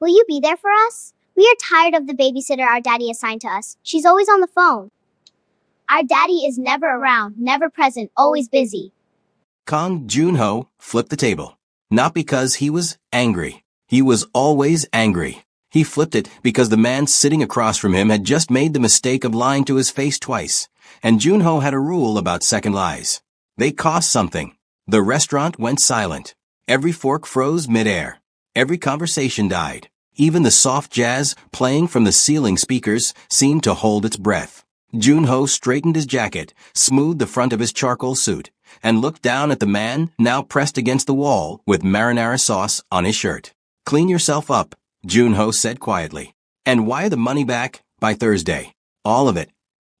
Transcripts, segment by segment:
Will you be there for us? We are tired of the babysitter our daddy assigned to us. She's always on the phone. Our daddy is never around, never present, always busy. Kang Junho flipped the table. Not because he was angry. He was always angry. He flipped it because the man sitting across from him had just made the mistake of lying to his face twice. And Junho had a rule about second lies. They cost something. The restaurant went silent. Every fork froze midair. Every conversation died. Even the soft jazz playing from the ceiling speakers seemed to hold its breath. Junho straightened his jacket, smoothed the front of his charcoal suit, and looked down at the man now pressed against the wall with marinara sauce on his shirt. Clean yourself up, Junho said quietly, and wire the money back by Thursday. All of it.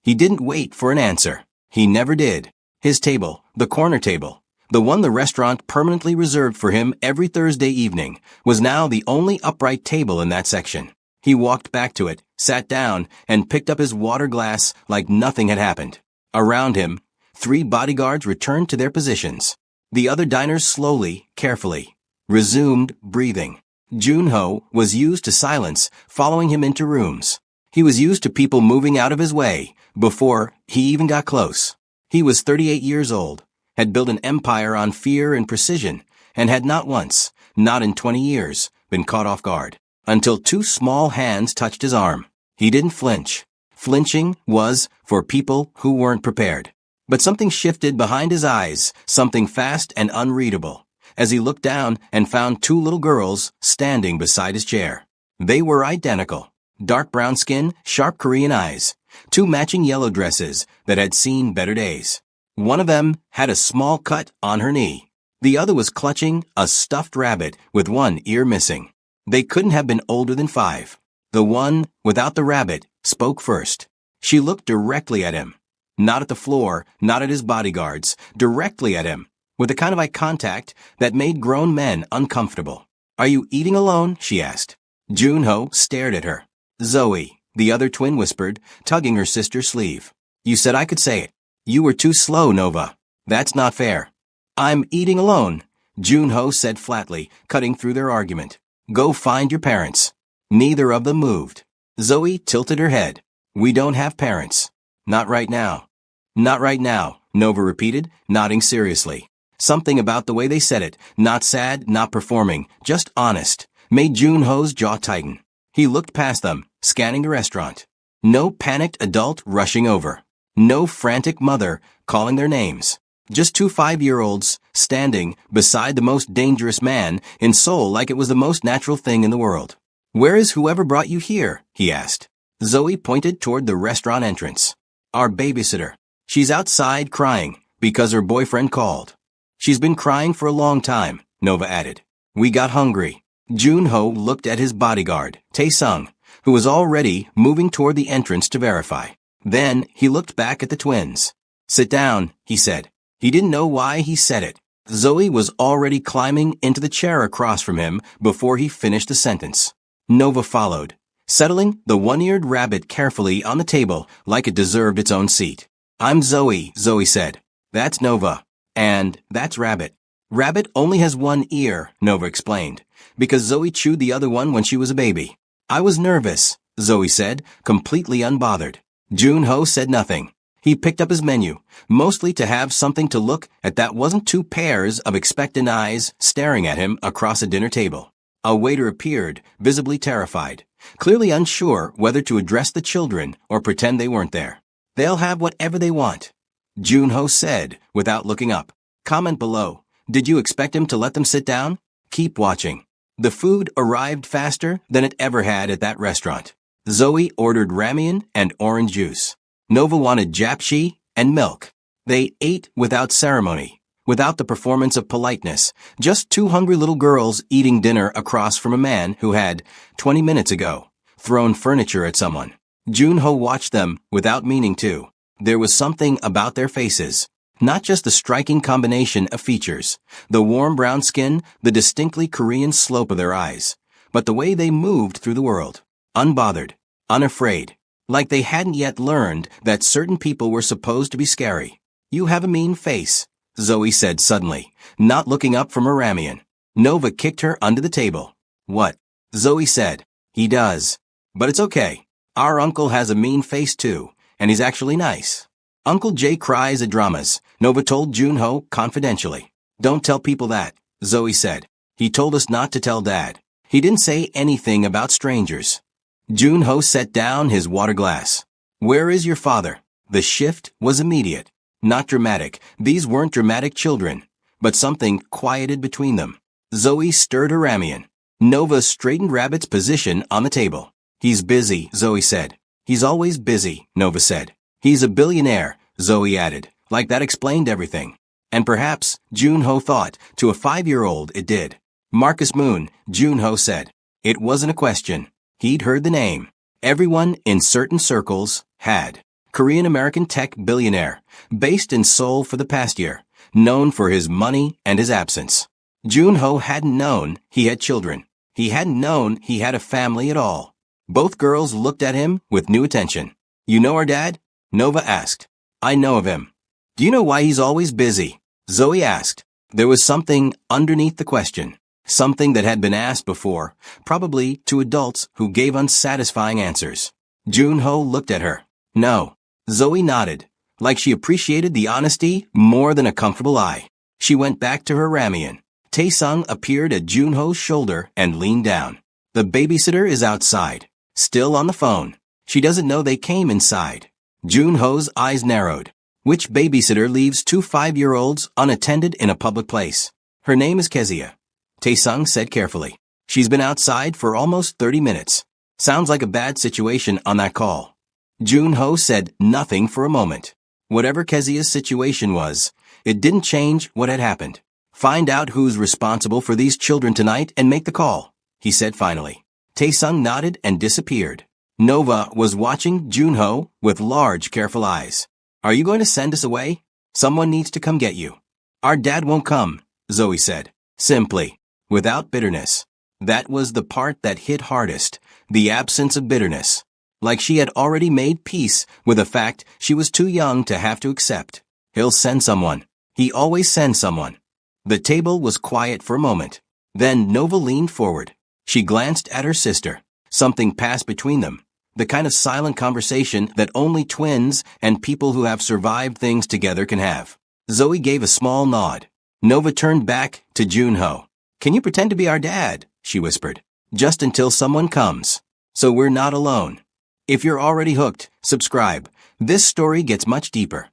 He didn't wait for an answer. He never did. His table, the corner table, the one the restaurant permanently reserved for him every Thursday evening, was now the only upright table in that section. He walked back to it, sat down, and picked up his water glass like nothing had happened. Around him, 3 bodyguards returned to their positions. The other diners slowly, carefully, resumed breathing. Junho was used to silence following him into rooms. He was used to people moving out of his way before he even got close. He was 38 years old, had built an empire on fear and precision, and had not once, not in 20 years, been caught off guard. Until 2 small hands touched his arm. He didn't flinch. Flinching was for people who weren't prepared. But something shifted behind his eyes, something fast and unreadable, as he looked down and found 2 little girls standing beside his chair. They were identical. Dark brown skin, sharp Korean eyes, 2 matching yellow dresses that had seen better days. One of them had a small cut on her knee. The other was clutching a stuffed rabbit with one ear missing. They couldn't have been older than 5. The one without the rabbit spoke first. She looked directly at him. Not at the floor, not at his bodyguards, directly at him, with the kind of eye contact that made grown men uncomfortable. Are you eating alone? She asked. Junho stared at her. Zoe, the other twin whispered, tugging her sister's sleeve. You said I could say it. You were too slow, Nova. That's not fair. I'm eating alone, Junho said flatly, cutting through their argument. Go find your parents. Neither of them moved. Zoe tilted her head. We don't have parents. Not right now. Not right now, Nova repeated, nodding seriously. Something about the way they said it, not sad, not performing, just honest, made Junho's jaw tighten. He looked past them, scanning the restaurant. No panicked adult rushing over. No frantic mother calling their names. Just 2 5-year-olds standing beside the most dangerous man in Seoul like it was the most natural thing in the world. Where is whoever brought you here? He asked. Zoe pointed toward the restaurant entrance. Our babysitter. She's outside crying because her boyfriend called. She's been crying for a long time, Nova added. We got hungry. Junho looked at his bodyguard, Tae-sung, who was already moving toward the entrance to verify. Then he looked back at the twins. Sit down, he said. He didn't know why he said it. Zoe was already climbing into the chair across from him before he finished the sentence. Nova followed, settling the one-eared rabbit carefully on the table like it deserved its own seat. I'm Zoe, Zoe said. That's Nova. And that's Rabbit. Rabbit only has one ear, Nova explained, because Zoe chewed the other one when she was a baby. I was nervous, Zoe said, completely unbothered. Junho said nothing. He picked up his menu, mostly to have something to look at that wasn't 2 pairs of expectant eyes staring at him across a dinner table. A waiter appeared, visibly terrified, clearly unsure whether to address the children or pretend they weren't there. They'll have whatever they want, Junho said, without looking up. Comment below. Did you expect him to let them sit down? Keep watching. The food arrived faster than it ever had at that restaurant. Zoe ordered ramen and orange juice. Nova wanted japchae and milk. They ate without ceremony, without the performance of politeness, just 2 hungry little girls eating dinner across from a man who had, 20 minutes ago, thrown furniture at someone. Junho watched them without meaning to. There was something about their faces, not just the striking combination of features, the warm brown skin, the distinctly Korean slope of their eyes, but the way they moved through the world, unbothered, unafraid. Like they hadn't yet learned that certain people were supposed to be scary. You have a mean face, Zoe said suddenly, not looking up from her ramen. Nova kicked her under the table. What? Zoe said. He does. But it's okay. Our uncle has a mean face too, and he's actually nice. Uncle Jay cries at dramas, Nova told Junho confidentially. Don't tell people that, Zoe said. He told us not to tell Dad. He didn't say anything about strangers. Junho set down his water glass. Where is your father? The shift was immediate. Not dramatic. These weren't dramatic children. But something quieted between them. Zoe stirred her ramen. Nova straightened Rabbit's position on the table. He's busy, Zoe said. He's always busy, Nova said. He's a billionaire, Zoe added, like that explained everything. And perhaps, Junho thought, to a 5-year-old it did. Marcus Moon, Junho said. It wasn't a question. He'd heard the name. Everyone in certain circles had. Korean-American tech billionaire, based in Seoul for the past year, known for his money and his absence. Junho hadn't known he had children. He hadn't known he had a family at all. Both girls looked at him with new attention. You know our dad? Nova asked. I know of him. Do you know why he's always busy? Zoe asked. There was something underneath the question. Something that had been asked before, probably to adults who gave unsatisfying answers. Junho looked at her. No. Zoe nodded, like she appreciated the honesty more than a comfortable eye. She went back to her ramen. Taesung appeared at Junho's shoulder and leaned down. The babysitter is outside, still on the phone. She doesn't know they came inside. Junho's eyes narrowed. Which babysitter leaves 2 5-year-olds unattended in a public place? Her name is Kezia. Taesung said carefully. She's been outside for almost 30 minutes. Sounds like a bad situation on that call. Junho said nothing for a moment. Whatever Kezia's situation was, it didn't change what had happened. Find out who's responsible for these children tonight and make the call, he said finally. Taesung nodded and disappeared. Nova was watching Junho with large, careful eyes. Are you going to send us away? Someone needs to come get you. Our dad won't come, Zoe said, simply, without bitterness. That was the part that hit hardest, the absence of bitterness. Like she had already made peace with the fact she was too young to have to accept. He'll send someone. He always sends someone. The table was quiet for a moment. Then Nova leaned forward. She glanced at her sister. Something passed between them. The kind of silent conversation that only twins and people who have survived things together can have. Zoe gave a small nod. Nova turned back to Junho. Can you pretend to be our dad? She whispered. Just until someone comes. So we're not alone. If you're already hooked, subscribe. This story gets much deeper.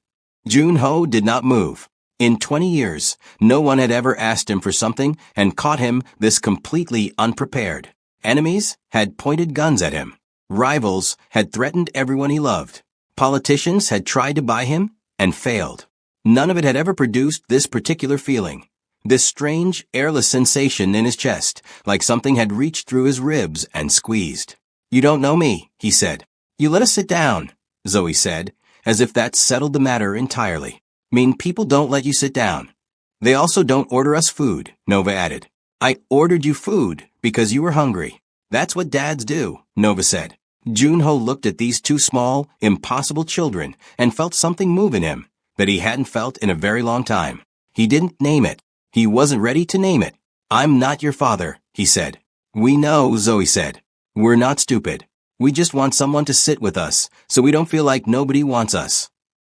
Junho did not move. In 20 years, no one had ever asked him for something and caught him this completely unprepared. Enemies had pointed guns at him. Rivals had threatened everyone he loved. Politicians had tried to buy him and failed. None of it had ever produced this particular feeling. This strange, airless sensation in his chest, like something had reached through his ribs and squeezed. You don't know me, he said. You let us sit down, Zoe said, as if that settled the matter entirely. Mean people don't let you sit down. They also don't order us food, Nova added. I ordered you food because you were hungry. That's what dads do, Nova said. Junho looked at these 2 small, impossible children and felt something move in him that he hadn't felt in a very long time. He didn't name it. He wasn't ready to name it. I'm not your father, he said. We know, Zoe said. We're not stupid. We just want someone to sit with us so we don't feel like nobody wants us.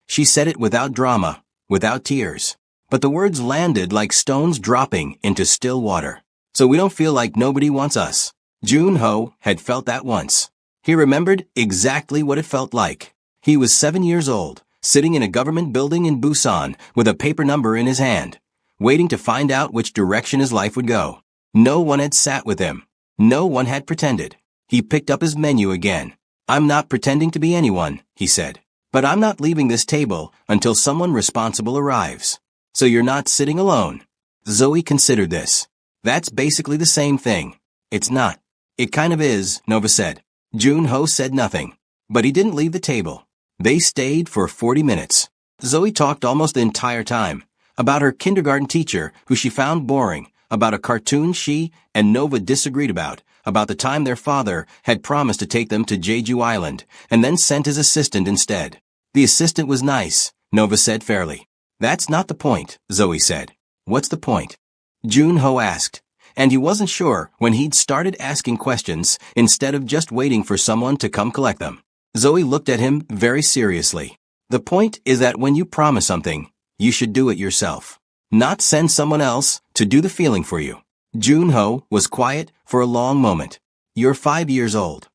She said it without drama, without tears. But the words landed like stones dropping into still water. So we don't feel like nobody wants us. Junho had felt that once. He remembered exactly what it felt like. He was 7 years old, sitting in a government building in Busan with a paper number in his hand, waiting to find out which direction his life would go. No one had sat with him. No one had pretended. He picked up his menu again. I'm not pretending to be anyone, he said. But I'm not leaving this table until someone responsible arrives. So you're not sitting alone. Zoe considered this. That's basically the same thing. It's not. It kind of is, Nova said. Junho said nothing. But he didn't leave the table. They stayed for 40 minutes. Zoe talked almost the entire time. About her kindergarten teacher, who she found boring. About a cartoon she and Nova disagreed about the time their father had promised to take them to Jeju Island, and then sent his assistant instead. The assistant was nice, Nova said fairly. That's not the point, Zoe said. What's the point? Junho asked. And he wasn't sure when he'd started asking questions instead of just waiting for someone to come collect them. Zoe looked at him very seriously. The point is that when you promise something, you should do it yourself. Not send someone else to do the feeling for you. Junho was quiet for a long moment. You're 5 years old.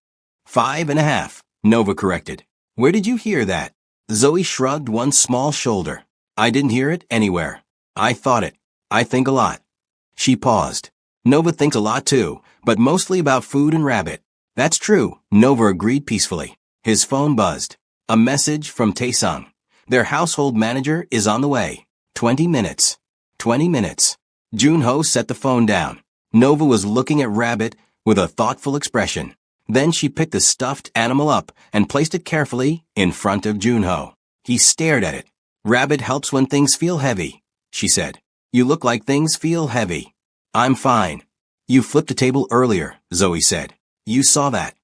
5.5, Nova corrected. Where did you hear that? Zoe shrugged one small shoulder. I didn't hear it anywhere. I thought it. I think a lot. She paused. Nova thinks a lot too, but mostly about food and rabbit. That's true, Nova agreed peacefully. His phone buzzed. A message from Taesung. Their household manager is on the way. 20 minutes. 20 minutes. Junho set the phone down. Nova was looking at Rabbit with a thoughtful expression. Then she picked the stuffed animal up and placed it carefully in front of Junho. He stared at it. Rabbit helps when things feel heavy, she said. You look like things feel heavy. I'm fine. You flipped a table earlier, Zoe said. You saw that.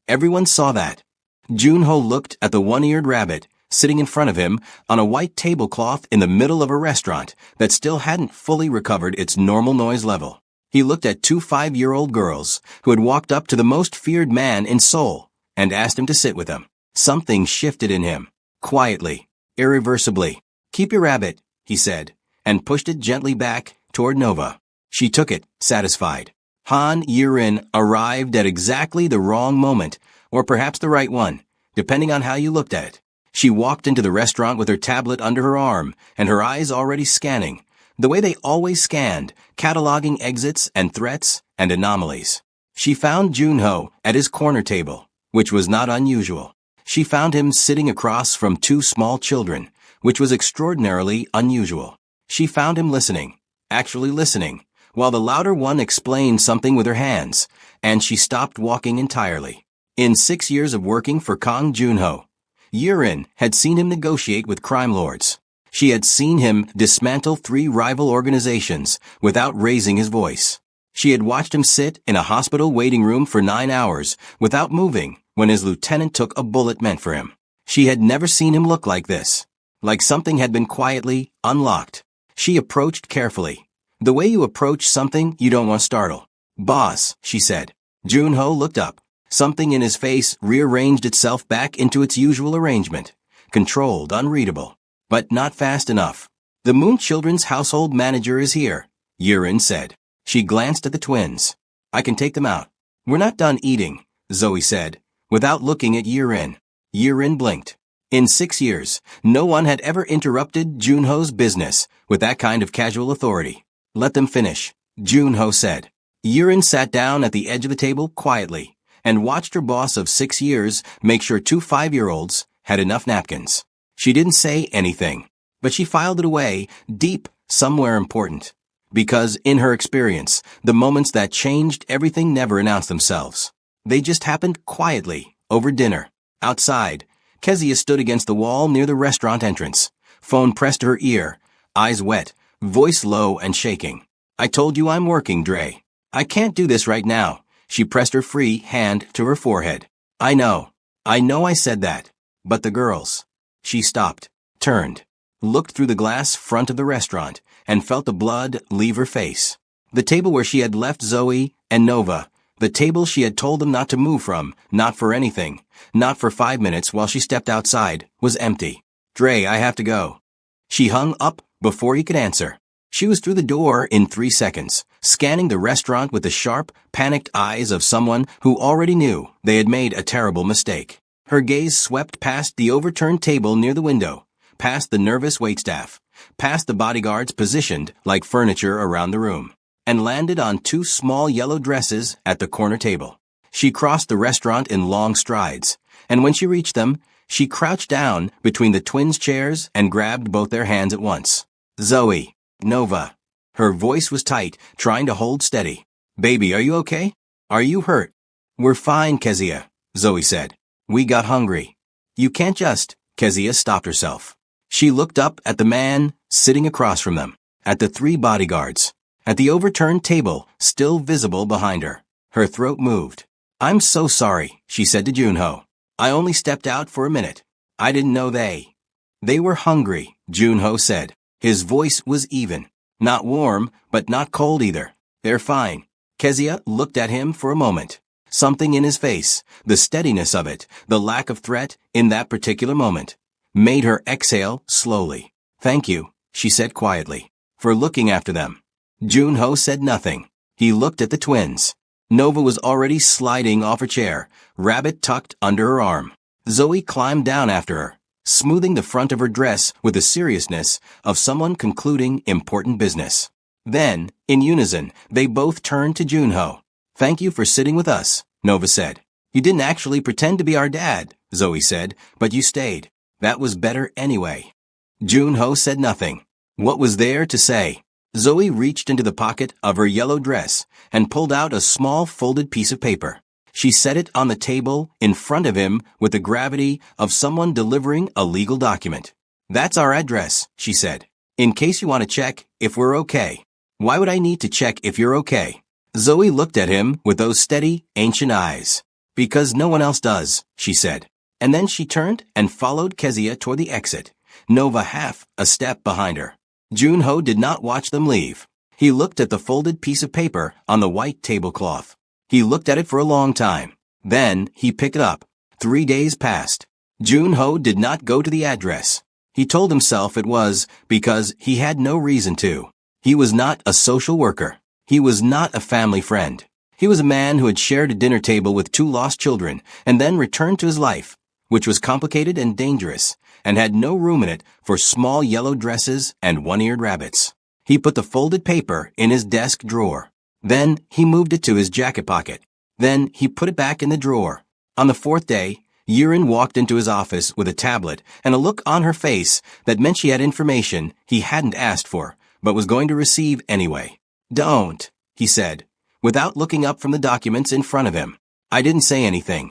Everyone saw that. Junho looked at the one-eared rabbit sitting in front of him on a white tablecloth in the middle of a restaurant that still hadn't fully recovered its normal noise level. He looked at 2 5-year-old girls who had walked up to the most feared man in Seoul and asked him to sit with them. Something shifted in him. Quietly, irreversibly. Keep your rabbit, he said, and pushed it gently back toward Nova. She took it, satisfied. Han Yirin arrived at exactly the wrong moment, or perhaps the right one, depending on how you looked at it. She walked into the restaurant with her tablet under her arm and her eyes already scanning, the way they always scanned, cataloging exits and threats and anomalies. She found Junho at his corner table, which was not unusual. She found him sitting across from 2 small children, which was extraordinarily unusual. She found him listening, actually listening, while the louder one explained something with her hands, and she stopped walking entirely. In 6 years of working for Kang Junho, Yirin had seen him negotiate with crime lords. She had seen him dismantle 3 rival organizations without raising his voice. She had watched him sit in a hospital waiting room for 9 hours without moving when his lieutenant took a bullet meant for him. She had never seen him look like this, like something had been quietly unlocked. She approached carefully, the way you approach something you don't want to startle. Boss, she said. Junho looked up. Something in his face rearranged itself back into its usual arrangement. Controlled, unreadable. But not fast enough. The Moon Children's household manager is here, Yirin said. She glanced at the twins. I can take them out. We're not done eating, Zoe said, without looking at Yirin. Yirin blinked. In 6 years, no one had ever interrupted Junho's business with that kind of casual authority. Let them finish, Junho said. Yirin sat down at the edge of the table quietly and watched her boss of 6 years make sure 2 5-year-olds had enough napkins. She didn't say anything, but she filed it away deep somewhere important. Because, in her experience, the moments that changed everything never announced themselves. They just happened quietly, over dinner. Outside, Kezia stood against the wall near the restaurant entrance. Phone pressed to her ear, eyes wet, voice low and shaking. I told you I'm working, Dre. I can't do this right now. She pressed her free hand to her forehead. I know I said that. But the girls. She stopped, turned, looked through the glass front of the restaurant, and felt the blood leave her face. The table where she had left Zoe and Nova, the table she had told them not to move from, not for anything, not for 5 minutes while she stepped outside, was empty. Dre, I have to go. She hung up before he could answer. She was through the door in 3 seconds, scanning the restaurant with the sharp, panicked eyes of someone who already knew they had made a terrible mistake. Her gaze swept past the overturned table near the window, past the nervous waitstaff, past the bodyguards positioned like furniture around the room, and landed on 2 small yellow dresses at the corner table. She crossed the restaurant in long strides, and when she reached them, she crouched down between the twins' chairs and grabbed both their hands at once. Zoe. Nova. Her voice was tight, trying to hold steady. Baby, are you okay? Are you hurt? We're fine, Kezia, Zoe said. We got hungry. You can't just. Kezia stopped herself. She looked up at the man sitting across from them, at the 3 bodyguards, at the overturned table still visible behind her. Her throat moved. I'm so sorry, she said to Junho. I only stepped out for a minute. I didn't know they were hungry, Junho said. His voice was even. Not warm, but not cold either. They're fine. Kezia looked at him for a moment. Something in his face, the steadiness of it, the lack of threat in that particular moment, made her exhale slowly. "Thank you," she said quietly, "for looking after them." Junho said nothing. He looked at the twins. Nova was already sliding off her chair, rabbit tucked under her arm. Zoe climbed down after her, smoothing the front of her dress with the seriousness of someone concluding important business. Then, in unison, they both turned to Junho. "Thank you for sitting with us," Nova said. "You didn't actually pretend to be our dad," Zoe said, "but you stayed. That was better anyway." Junho said nothing. What was there to say? Zoe reached into the pocket of her yellow dress and pulled out a small folded piece of paper. She set it on the table in front of him with the gravity of someone delivering a legal document. "That's our address," she said, "in case you want to check if we're okay." "Why would I need to check if you're okay?" Zoe looked at him with those steady, ancient eyes. "Because no one else does," she said. And then she turned and followed Kezia toward the exit, Nova half a step behind her. Junho did not watch them leave. He looked at the folded piece of paper on the white tablecloth. He looked at it for a long time. Then he picked it up. 3 days passed. Junho did not go to the address. He told himself it was because he had no reason to. He was not a social worker. He was not a family friend. He was a man who had shared a dinner table with 2 lost children and then returned to his life, which was complicated and dangerous, and had no room in it for small yellow dresses and one-eared rabbits. He put the folded paper in his desk drawer. Then he moved it to his jacket pocket. Then he put it back in the drawer. On the 4th day, Yurin walked into his office with a tablet and a look on her face that meant she had information he hadn't asked for, but was going to receive anyway. "Don't," he said, without looking up from the documents in front of him. "I didn't say anything."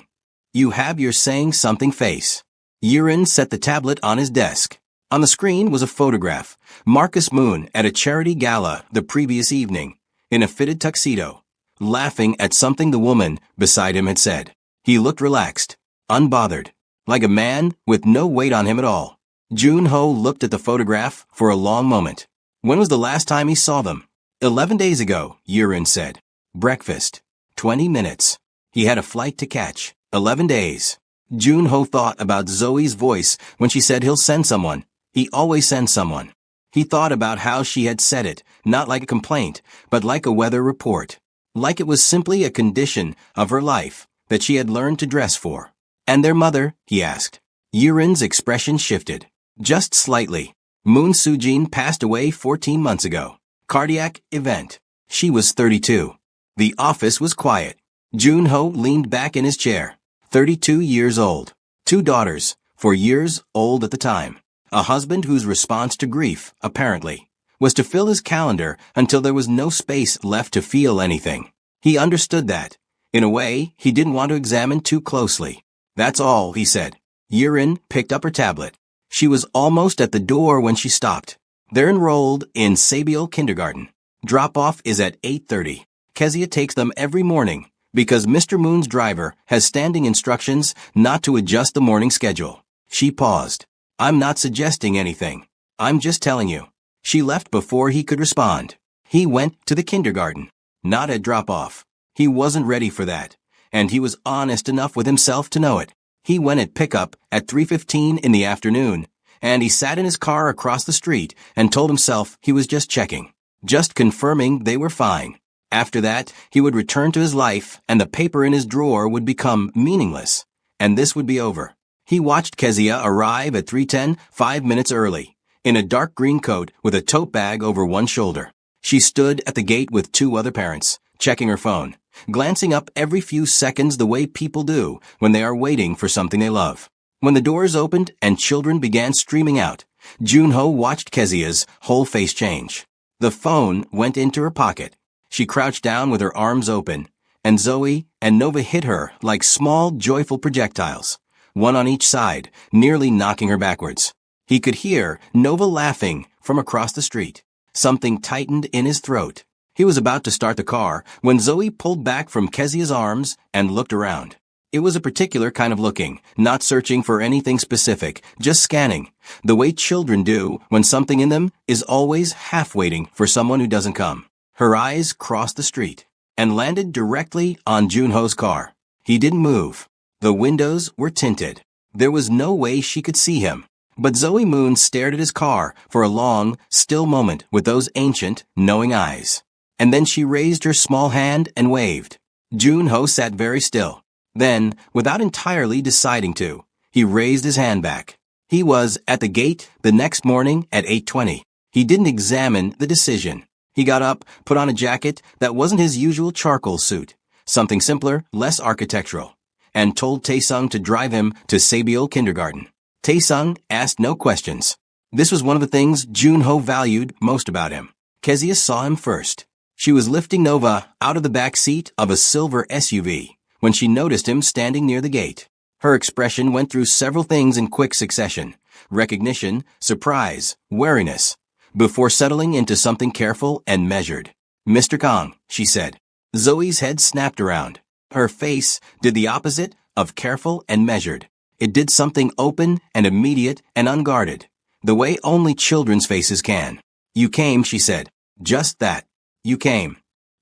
"You have your saying something face." Yurin set the tablet on his desk. On the screen was a photograph. Marcus Moon at a charity gala the previous evening, in a fitted tuxedo, laughing at something the woman beside him had said. He looked relaxed, unbothered, like a man with no weight on him at all. Junho looked at the photograph for a long moment. When was the last time he saw them? 11 days ago, Yurin said. Breakfast. 20 minutes. He had a flight to catch. 11 days. Junho thought about Zoe's voice when she said he'll send someone. He always sends someone. He thought about how she had said it, not like a complaint, but like a weather report. Like it was simply a condition of her life that she had learned to dress for. "And their mother?" he asked. Yurin's expression shifted. Just slightly. Moon Sujin passed away 14 months ago. Cardiac event. She was 32. The office was quiet. Junho leaned back in his chair. 32 years old. 2 daughters, 4 years old at the time. A husband whose response to grief, apparently, was to fill his calendar until there was no space left to feel anything. He understood that. In a way, he didn't want to examine too closely. "That's all," he said. Yurin picked up her tablet. She was almost at the door when she stopped. "They're enrolled in Sabiel Kindergarten. Drop-off is at 8:30. Kezia takes them every morning because Mr. Moon's driver has standing instructions not to adjust the morning schedule." She paused. "I'm not suggesting anything. I'm just telling you." She left before he could respond. He went to the kindergarten. Not at drop-off. He wasn't ready for that, and he was honest enough with himself to know it. He went at pickup at 3:15 in the afternoon, and he sat in his car across the street and told himself he was just checking, just confirming they were fine. After that, he would return to his life, and the paper in his drawer would become meaningless, and this would be over. He watched Kezia arrive at 3:10, 5 minutes early, in a dark green coat with a tote bag over one shoulder. She stood at the gate with 2 other parents, checking her phone, glancing up every few seconds the way people do when they are waiting for something they love. When the doors opened and children began streaming out, Junho watched Kezia's whole face change. The phone went into her pocket. She crouched down with her arms open, and Zoe and Nova hit her like small, joyful projectiles, one on each side, nearly knocking her backwards. He could hear Nova laughing from across the street. Something tightened in his throat. He was about to start the car when Zoe pulled back from Kezia's arms and looked around. It was a particular kind of looking, not searching for anything specific, just scanning, the way children do when something in them is always half waiting for someone who doesn't come. Her eyes crossed the street. and landed directly on Junho's car. He didn't move. The windows were tinted. There was no way she could see him. But Zoe Moon stared at his car for a long, still moment with those ancient, knowing eyes. And then she raised her small hand and waved. Junho sat very still. Then, without entirely deciding to, he raised his hand back. He was at the gate the next morning at 8:20. He didn't examine the decision. He got up, put on a jacket that wasn't his usual charcoal suit, something simpler, less architectural, and told Taesung to drive him to Sabiol Kindergarten. Taesung asked no questions. This was one of the things Junho valued most about him. Kezia saw him first. She was lifting Nova out of the back seat of a silver SUV when she noticed him standing near the gate. Her expression went through several things in quick succession: recognition, surprise, wariness, before settling into something careful and measured. "Mr. Kong," she said. Zoe's head snapped around. Her face did the opposite of careful and measured. It did something open and immediate and unguarded, the way only children's faces can. "You came," she said. "Just that. You came."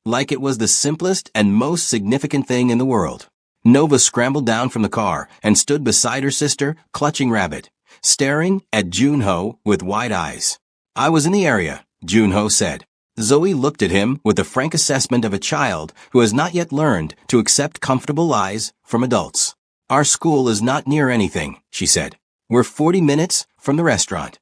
Like it was the simplest and most significant thing in the world. Nova scrambled down from the car and stood beside her sister, clutching Rabbit, staring at Junho with wide eyes. "I was in the area," Junho said. Zoe looked at him with the frank assessment of a child who has not yet learned to accept comfortable lies from adults. "Our school is not near anything," she said. "We're 40 minutes from the restaurant."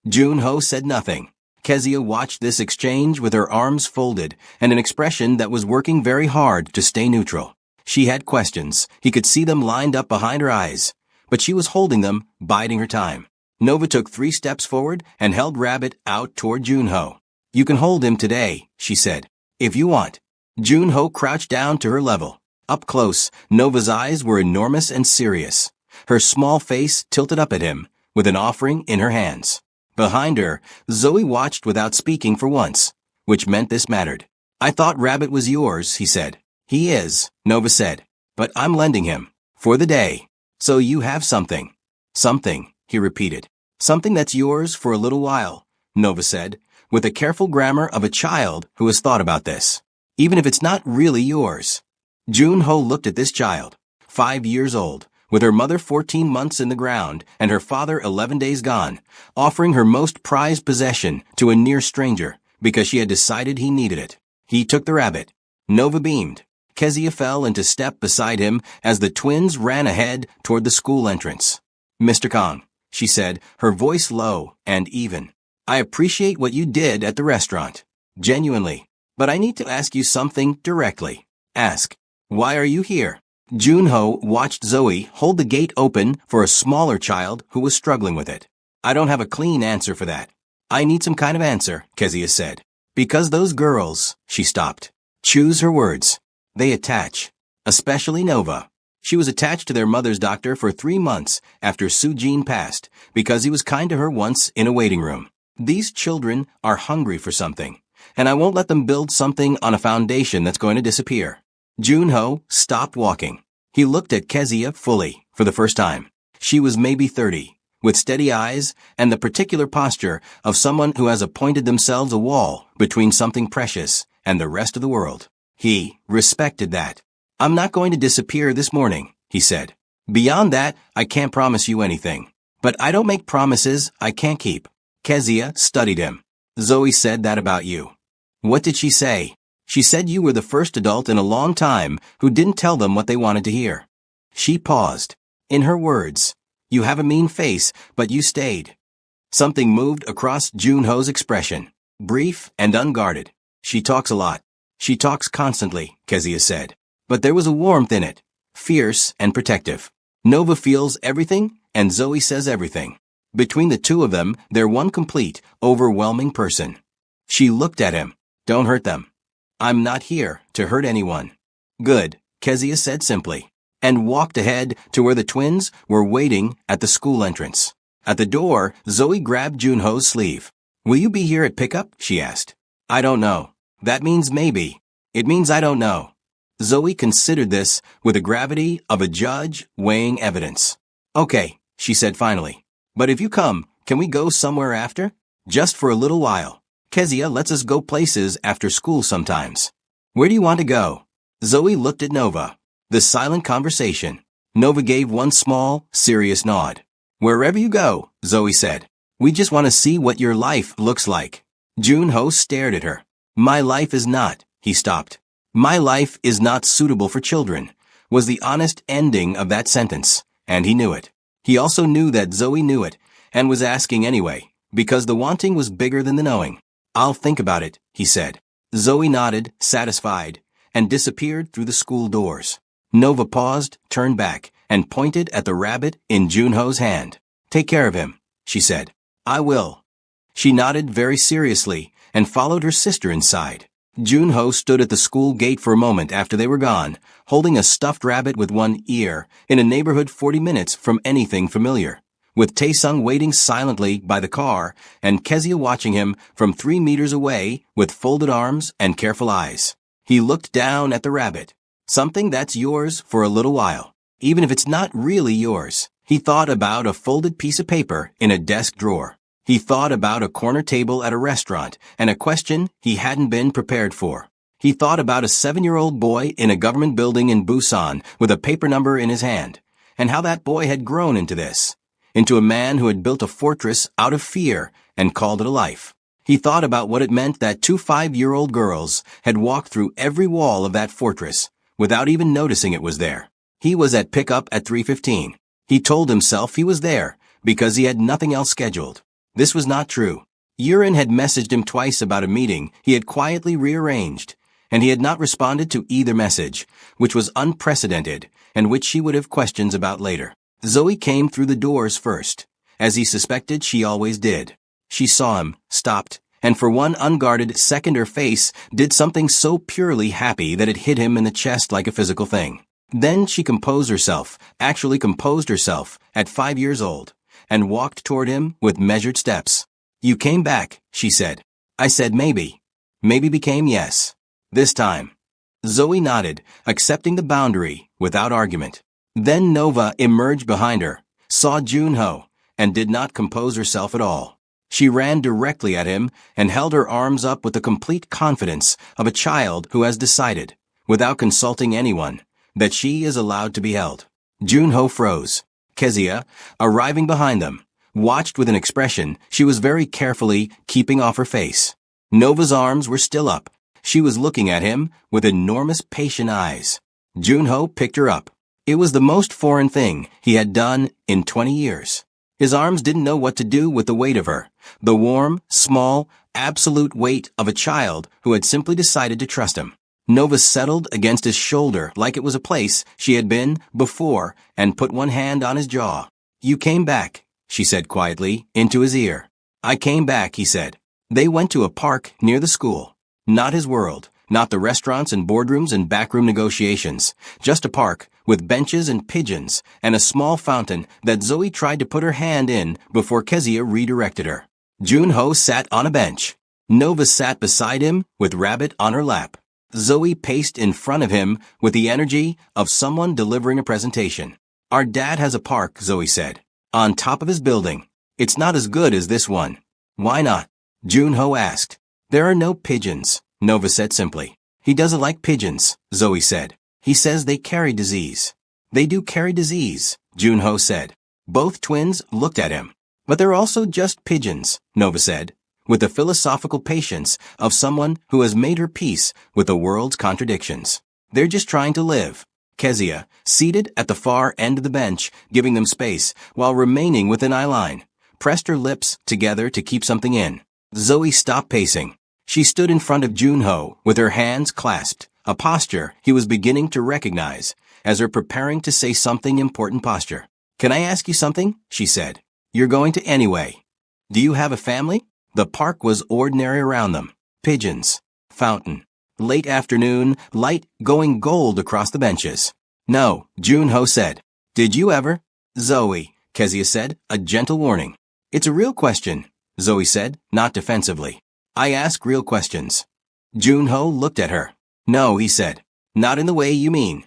Junho said nothing. Kezia watched this exchange with her arms folded and an expression that was working very hard to stay neutral. She had questions. He could see them lined up behind her eyes, but she was holding them, biding her time. Nova took 3 steps forward and held Rabbit out toward Junho. "You can hold him today," she said, "if you want." Junho crouched down to her level. Up close, Nova's eyes were enormous and serious. Her small face tilted up at him, with an offering in her hands. Behind her, Zoe watched without speaking for once, which meant this mattered. "I thought Rabbit was yours," he said. "He is," Nova said, "but I'm lending him. For the day. So you have something." "Something," he repeated. "Something that's yours for a little while," Nova said, with the careful grammar of a child who has thought about this. "Even if it's not really yours." Junho looked at this child, 5 years old, with her mother 14 months in the ground and her father 11 days gone, offering her most prized possession to a near stranger because she had decided he needed it. He took the rabbit. Nova beamed. Kezia fell into step beside him as the twins ran ahead toward the school entrance. "Mr. Kong," she said, her voice low and even. "I appreciate what you did at the restaurant. Genuinely. But I need to ask you something directly." "Ask." "Why are you here?" Junho watched Zoe hold the gate open for a smaller child who was struggling with it. "I don't have a clean answer for that." "I need some kind of answer," Kezia said. "Because those girls," she stopped. "Choose her words. They attach. Especially Nova. She was attached to their mother's doctor for 3 months after Sujin passed because he was kind to her once in a waiting room. These children are hungry for something, and I won't let them build something on a foundation that's going to disappear." Junho stopped walking. He looked at Kezia fully for the first time. She was maybe 30, with steady eyes and the particular posture of someone who has appointed themselves a wall between something precious and the rest of the world. He respected that. "I'm not going to disappear this morning," he said. "Beyond that, I can't promise you anything. But I don't make promises I can't keep." Kezia studied him. "Zoe said that about you." "What did she say?" "She said you were the first adult in a long time who didn't tell them what they wanted to hear." She paused. In her words, "You have a mean face, but you stayed." Something moved across Junho's expression, brief and unguarded. "She talks a lot. She talks constantly," Kezia said. But there was a warmth in it, fierce and protective. Nova feels everything, and Zoe says everything. Between the two of them, they're one complete, overwhelming person. She looked at him. "Don't hurt them." "I'm not here to hurt anyone." "Good," Kezia said simply, and walked ahead to where the twins were waiting at the school entrance. At the door, Zoe grabbed Junho's sleeve. "Will you be here at pickup?" she asked. "I don't know. That means maybe. It means I don't know." Zoe considered this with the gravity of a judge weighing evidence. "Okay," she said finally. "But if you come, can we go somewhere after? Just for a little while. Kezia lets us go places after school sometimes." Where do you want to go? Zoe looked at Nova. The silent conversation. Nova gave one small, serious nod. Wherever you go, Zoe said. We just want to see what your life looks like. Junho stared at her. My life is not, he stopped. My life is not suitable for children, was the honest ending of that sentence, and he knew it. He also knew that Zoe knew it, and was asking anyway, because the wanting was bigger than the knowing. I'll think about it, he said. Zoe nodded, satisfied, and disappeared through the school doors. Nova paused, turned back, and pointed at the rabbit in Junho's hand. Take care of him, she said. I will. She nodded very seriously and followed her sister inside. Junho stood at the school gate for a moment after they were gone, holding a stuffed rabbit with one ear, in a neighborhood 40 minutes from anything familiar, with Taesung waiting silently by the car and Kezia watching him from 3 meters away with folded arms and careful eyes. He looked down at the rabbit. Something that's yours for a little while, even if it's not really yours. He thought about a folded piece of paper in a desk drawer. He thought about a corner table at a restaurant and a question he hadn't been prepared for. He thought about a 7-year-old boy in a government building in Busan with a paper number in his hand, and how that boy had grown into this, into a man who had built a fortress out of fear and called it a life. He thought about what it meant that 2 5-year-old girls had walked through every wall of that fortress without even noticing it was there. He was at pickup at 3:15. He told himself he was there because he had nothing else scheduled. This was not true. Yurin had messaged him twice about a meeting he had quietly rearranged, and he had not responded to either message, which was unprecedented and which she would have questions about later. Zoe came through the doors first, as he suspected she always did. She saw him, stopped, and for one unguarded second her face did something so purely happy that it hit him in the chest like a physical thing. Then she composed herself, actually composed herself, at 5 years old, and walked toward him with measured steps. You came back, she said. I said maybe. Maybe became yes. This time. Zoe nodded, accepting the boundary, without argument. Then Nova emerged behind her, saw Junho, and did not compose herself at all. She ran directly at him and held her arms up with the complete confidence of a child who has decided, without consulting anyone, that she is allowed to be held. Junho froze. Kezia, arriving behind them, watched with an expression she was very carefully keeping off her face. Nova's arms were still up. She was looking at him with enormous patient eyes. Junho picked her up. It was the most foreign thing he had done in 20 years. His arms didn't know what to do with the weight of her, the warm, small, absolute weight of a child who had simply decided to trust him. Nova settled against his shoulder like it was a place she had been before and put one hand on his jaw. You came back, she said quietly, into his ear. I came back, he said. They went to a park near the school. Not his world, not the restaurants and boardrooms and backroom negotiations, just a park with benches and pigeons and a small fountain that Zoe tried to put her hand in before Kezia redirected her. Junho sat on a bench. Nova sat beside him with Rabbit on her lap. Zoe paced in front of him with the energy of someone delivering a presentation. Our dad has a park, Zoe said, on top of his building. It's not as good as this one. Why not? Junho asked. There are no pigeons, Nova said simply. He doesn't like pigeons, Zoe said. He says they carry disease. They do carry disease, Junho said. Both twins looked at him. But they're also just pigeons, Nova said, with the philosophical patience of someone who has made her peace with the world's contradictions. They're just trying to live. Kezia, seated at the far end of the bench, giving them space while remaining within eye line, pressed her lips together to keep something in. Zoe stopped pacing. She stood in front of Junho with her hands clasped, a posture he was beginning to recognize as her preparing to say something important posture. Can I ask you something? She said. You're going to anyway. Do you have a family? The park was ordinary around them. Pigeons. Fountain. Late afternoon, light going gold across the benches. No, Junho said. Did you ever? Zoe, Kezia said, a gentle warning. It's a real question, Zoe said, not defensively. I ask real questions. Junho looked at her. No, he said. Not in the way you mean.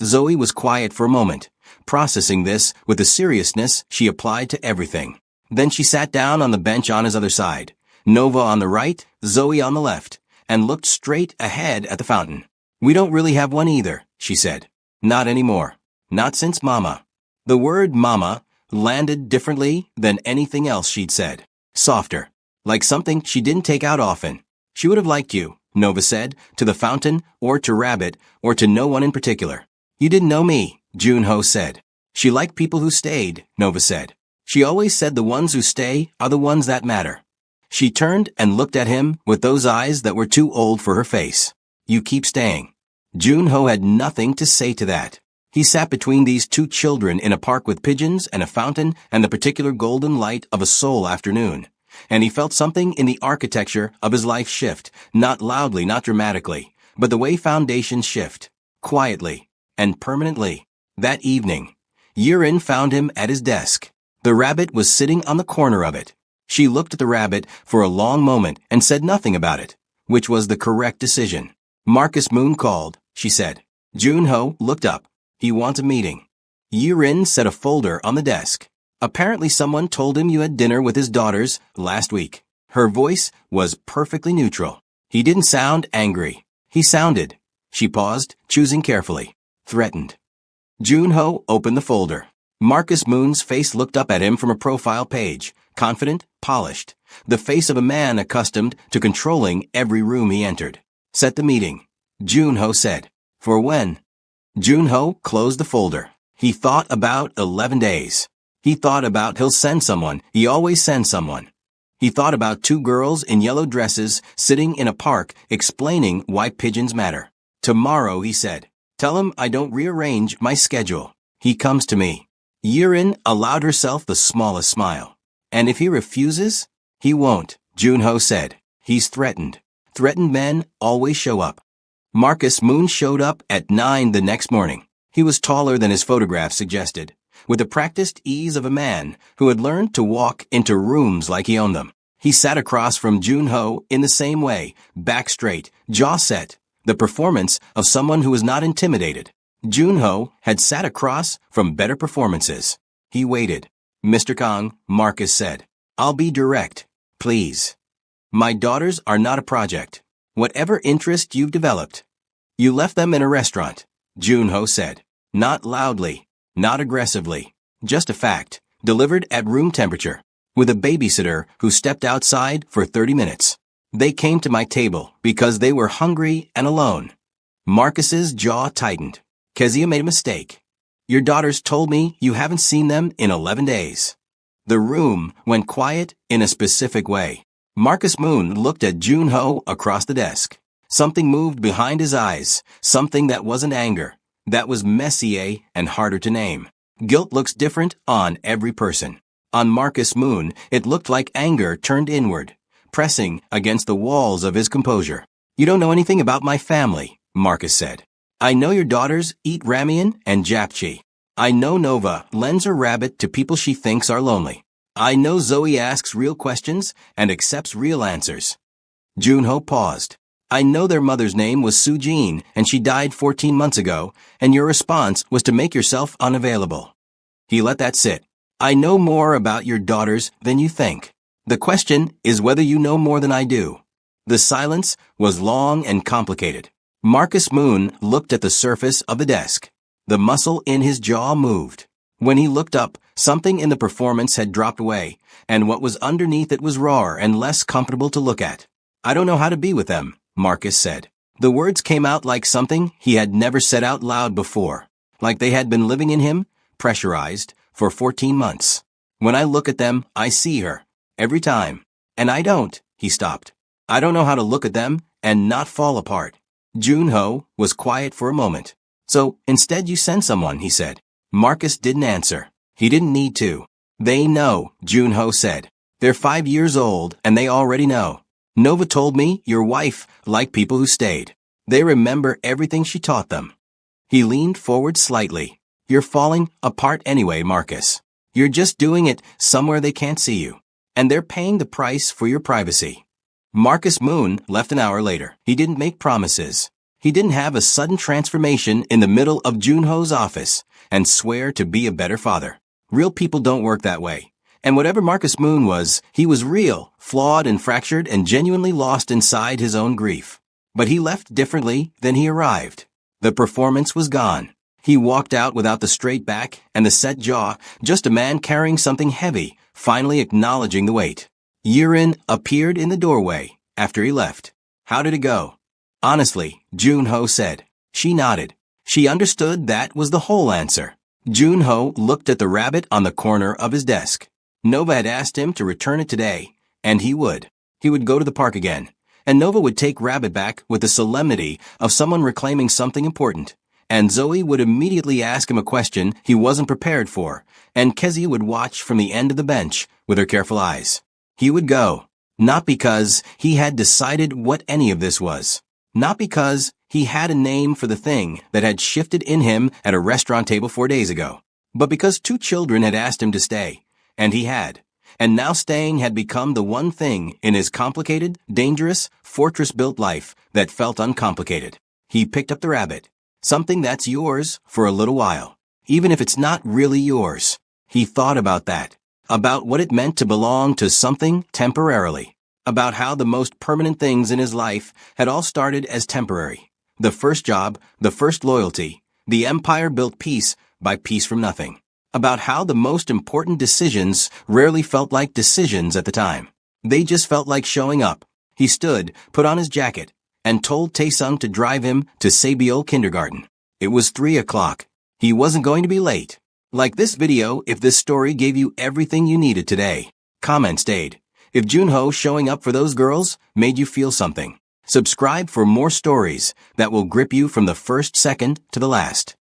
Zoe was quiet for a moment, processing this with the seriousness she applied to everything. Then she sat down on the bench on his other side, Nova on the right, Zoe on the left, and looked straight ahead at the fountain. We don't really have one either, she said. Not anymore. Not since Mama. The word Mama landed differently than anything else she'd said. Softer. Like something she didn't take out often. She would have liked you, Nova said, to the fountain, or to Rabbit, or to no one in particular. You didn't know me, Junho said. She liked people who stayed, Nova said. She always said the ones who stay are the ones that matter. She turned and looked at him with those eyes that were too old for her face. You keep staying. Junho had nothing to say to that. He sat between these two children in a park with pigeons and a fountain and the particular golden light of a Seoul afternoon. And he felt something in the architecture of his life shift, not loudly, not dramatically, but the way foundations shift, quietly and permanently. That evening, Yirin found him at his desk. The rabbit was sitting on the corner of it. She looked at the rabbit for a long moment and said nothing about it, which was the correct decision. Marcus Moon called, she said. Junho looked up. He wants a meeting. Yirin set a folder on the desk. Apparently someone told him you had dinner with his daughters last week. Her voice was perfectly neutral. He didn't sound angry. He sounded, she paused, choosing carefully, threatened. Junho opened the folder. Marcus Moon's face looked up at him from a profile page, confident, polished, the face of a man accustomed to controlling every room he entered. Set the meeting, Junho said. For when? Junho closed the folder. He thought about 11 days. He thought about he'll send someone. He always sends someone. He thought about two girls in yellow dresses sitting in a park explaining why pigeons matter. Tomorrow, he said. Tell him I don't rearrange my schedule. He comes to me. Yirin allowed herself the smallest smile. And if he refuses? He won't, Junho said. He's threatened. Threatened men always show up. Marcus Moon showed up at 9 the next morning. He was taller than his photograph suggested, with the practiced ease of a man who had learned to walk into rooms like he owned them. He sat across from Junho in the same way, back straight, jaw set, the performance of someone who was not intimidated. Junho had sat across from better performances. He waited. Mr. Kong, Marcus said. I'll be direct, please. My daughters are not a project. Whatever interest you've developed. You left them in a restaurant, Junho said. Not loudly, not aggressively, just a fact, delivered at room temperature, with a babysitter who stepped outside for 30 minutes. They came to my table because they were hungry and alone. Marcus's jaw tightened. Kezia made a mistake. Your daughters told me you haven't seen them in 11 days. The room went quiet in a specific way. Marcus Moon looked at Junho across the desk. Something moved behind his eyes, something that wasn't anger, that was messier and harder to name. Guilt looks different on every person. On Marcus Moon, it looked like anger turned inward, pressing against the walls of his composure. You don't know anything about my family, Marcus said. I know your daughters eat ramen and japchae. I know Nova lends her rabbit to people she thinks are lonely. I know Zoe asks real questions and accepts real answers. Junho paused. I know their mother's name was Sujin and she died 14 months ago, and your response was to make yourself unavailable. He let that sit. I know more about your daughters than you think. The question is whether you know more than I do. The silence was long and complicated. Marcus Moon looked at the surface of the desk. The muscle in his jaw moved. When he looked up, something in the performance had dropped away, and what was underneath it was rawer and less comfortable to look at. I don't know how to be with them, Marcus said. The words came out like something he had never said out loud before, like they had been living in him, pressurized, for 14 months. When I look at them, I see her. Every time. And I don't, he stopped. I don't know how to look at them and not fall apart. Junho was quiet for a moment. So, instead you send someone, he said. Marcus didn't answer. He didn't need to. They know, Junho said. They're 5 years old, and they already know. Nova told me your wife liked people who stayed. They remember everything she taught them. He leaned forward slightly. You're falling apart anyway, Marcus. You're just doing it somewhere they can't see you. And they're paying the price for your privacy. Marcus Moon left an hour later. He didn't make promises. He didn't have a sudden transformation in the middle of Junho's office and swear to be a better father. Real people don't work that way. And whatever Marcus Moon was, he was real, flawed and fractured and genuinely lost inside his own grief. But he left differently than he arrived. The performance was gone. He walked out without the straight back and the set jaw, just a man carrying something heavy, finally acknowledging the weight. Yirin appeared in the doorway after he left. How did it go? Honestly, Junho said. She nodded. She understood that was the whole answer. Junho looked at the rabbit on the corner of his desk. Nova had asked him to return it today, and he would. He would go to the park again, and Nova would take Rabbit back with the solemnity of someone reclaiming something important. And Zoe would immediately ask him a question he wasn't prepared for, and Kezia would watch from the end of the bench with her careful eyes. He would go, not because he had decided what any of this was, not because he had a name for the thing that had shifted in him at a restaurant table 4 days ago, but because 2 children had asked him to stay, and he had. And now staying had become the one thing in his complicated, dangerous, fortress-built life that felt uncomplicated. He picked up the rabbit. Something that's yours for a little while, even if it's not really yours. He thought about that, about what it meant to belong to something temporarily, about how the most permanent things in his life had all started as temporary. The first job, the first loyalty, the empire built piece by piece from nothing. About how the most important decisions rarely felt like decisions at the time. They just felt like showing up. He stood, put on his jacket, and told Taesung to drive him to Sabiol Kindergarten. It was 3 o'clock. He wasn't going to be late. Like this video if this story gave you everything you needed today. Comment stayed. If Junho showing up for those girls made you feel something. Subscribe for more stories that will grip you from the first second to the last.